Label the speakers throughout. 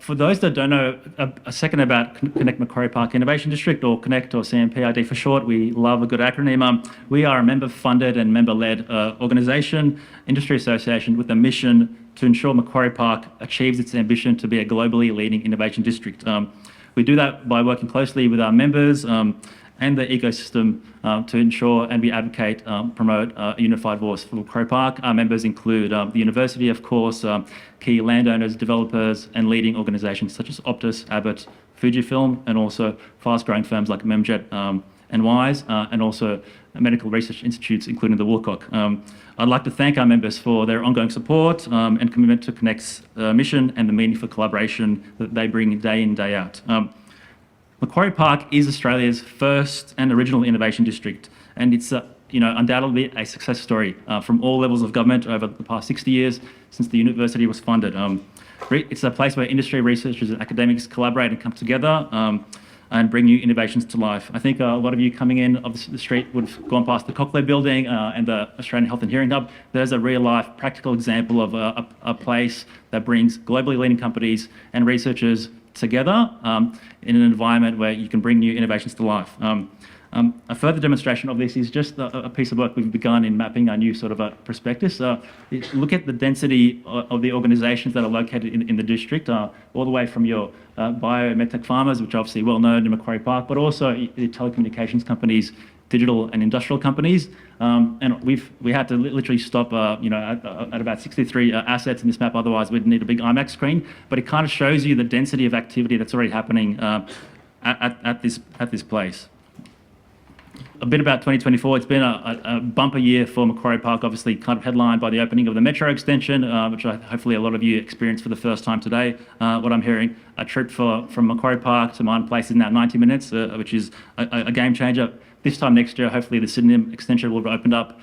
Speaker 1: For those that don't know, a second about Connect Macquarie Park Innovation District, or Connect, or CMPID for short. We love a good acronym. We are a member-funded and member-led organisation, industry association with a mission to ensure Macquarie Park achieves its ambition to be a globally leading innovation district. We do that by working closely with our members and the ecosystem to ensure and we advocate, promote a unified voice for Macquarie Park. Our members include the university, of course, key landowners, developers, and leading organisations such as Optus, Abbott, Fujifilm, and also fast-growing firms like Memjet and Wise, and also medical research institutes, including the Woolcock. I'd like to thank our members for their ongoing support and commitment to Connect's mission and the meaningful collaboration that they bring day in, day out. Macquarie Park is Australia's first and original innovation district, and it's undoubtedly a success story from all levels of government over the past 60 years since the university was funded. It's a place where industry researchers and academics collaborate and come together and bring new innovations to life. I think a lot of you coming in off the street would have gone past the Cochlear building and the Australian Health and Hearing Hub. There's a real-life practical example of a place that brings globally leading companies and researchers together in an environment where you can bring new innovations to life. A further demonstration of this is just a piece of work we've begun in mapping our new sort of a prospectus. Look at the density of the organisations that are located in the district, all the way from your bio medtech farmers, which are obviously well known in Macquarie Park, but also the telecommunications companies, digital and industrial companies. And we had to literally stop at about 63 assets in this map, otherwise we'd need a big IMAX screen. But it kind of shows you the density of activity that's already happening at this place. A bit about 2024. It's been a bumper year for Macquarie Park, obviously kind of headlined by the opening of the Metro extension, which hopefully a lot of you experienced for the first time today. What I'm hearing, a trip from Macquarie Park to Martin Place is now 90 minutes, which is a game changer. This time next year, hopefully the Sydenham extension will have opened up,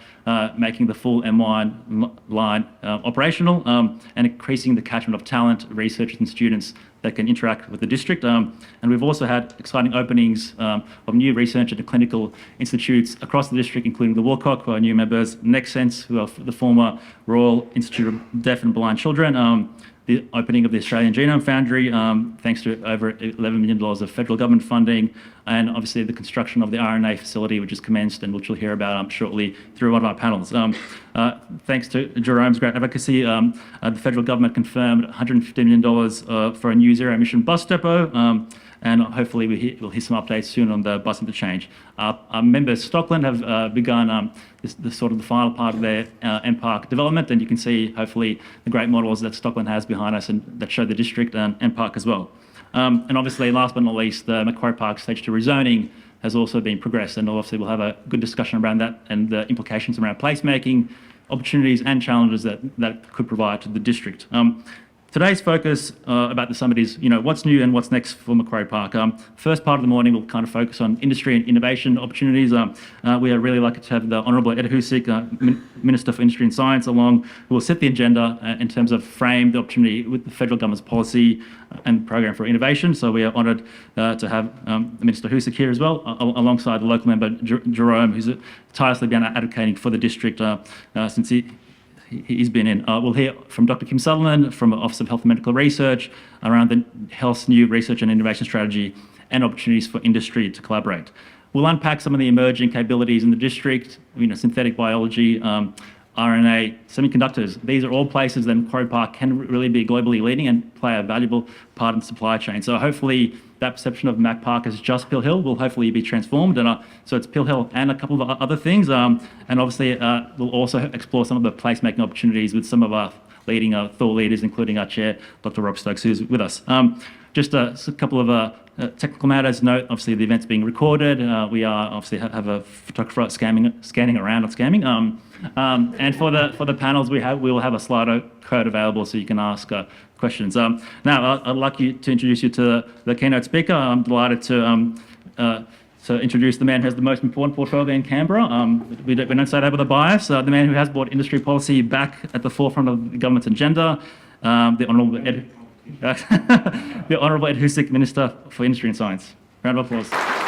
Speaker 1: making the full M1 line operational and increasing the catchment of talent, researchers and students that can interact with the district. And we've also had exciting openings of new research and clinical institutes across the district, including the Woolcock, who are new members, NextSense, who are the former Royal Institute of Deaf and Blind Children, the opening of the Australian Genome Foundry, thanks to over $11 million of federal government funding, and obviously the construction of the RNA facility, which has commenced and which we'll hear about shortly through one of our panels. Thanks to Jerome's great advocacy, the federal government confirmed $150 million for a new zero-emission bus depot, and hopefully we'll hear some updates soon on the bus interchange. Our members, Stockland, have begun the final part of their MPark development, and you can see hopefully the great models that Stockland has behind us and that show the district and MPark as well. And obviously, last but not least, the Macquarie Park Stage 2 rezoning has also been progressed, and obviously we'll have a good discussion around that and the implications around placemaking, opportunities and challenges that could provide to the district. Today's focus about the summit is, what's new and what's next for Macquarie Park. First part of the morning, we'll kind of focus on industry and innovation opportunities. We are really lucky to have the Honourable Ed Husic, Minister for Industry and Science, along, who will set the agenda in terms of frame the opportunity with the federal government's policy and program for innovation. So we are honoured to have Minister Husic here as well, alongside the local member Jerome, who's tirelessly been advocating for the district since he's been in. We'll hear from Dr. Kim Sutherland from the Office of Health and Medical Research around the health's new research and innovation strategy and opportunities for industry to collaborate. We'll unpack some of the emerging capabilities in the district, synthetic biology, RNA, semiconductors. These are all places that Macquarie Park can really be globally leading and play a valuable part in the supply chain. So hopefully that perception of Mac Park as just Pill Hill will hopefully be transformed. And so it's Pill Hill and a couple of other things. And obviously we'll also explore some of the placemaking opportunities with some of our leading thought leaders, including our chair, Dr. Rob Stokes, who's with us. Just a couple of technical matters. Note, obviously the event's being recorded. We are obviously have a photographer scanning around, not scamming. And for the panels we will have a Slido code available so you can ask questions. Now I'd like to introduce you to the keynote speaker. I'm delighted to introduce the man who has the most important portfolio in Canberra. We don't say that with a bias. The man who has brought industry policy back at the forefront of the government's agenda, the Honourable Ed Husic, Minister for Industry and Science. Round of applause.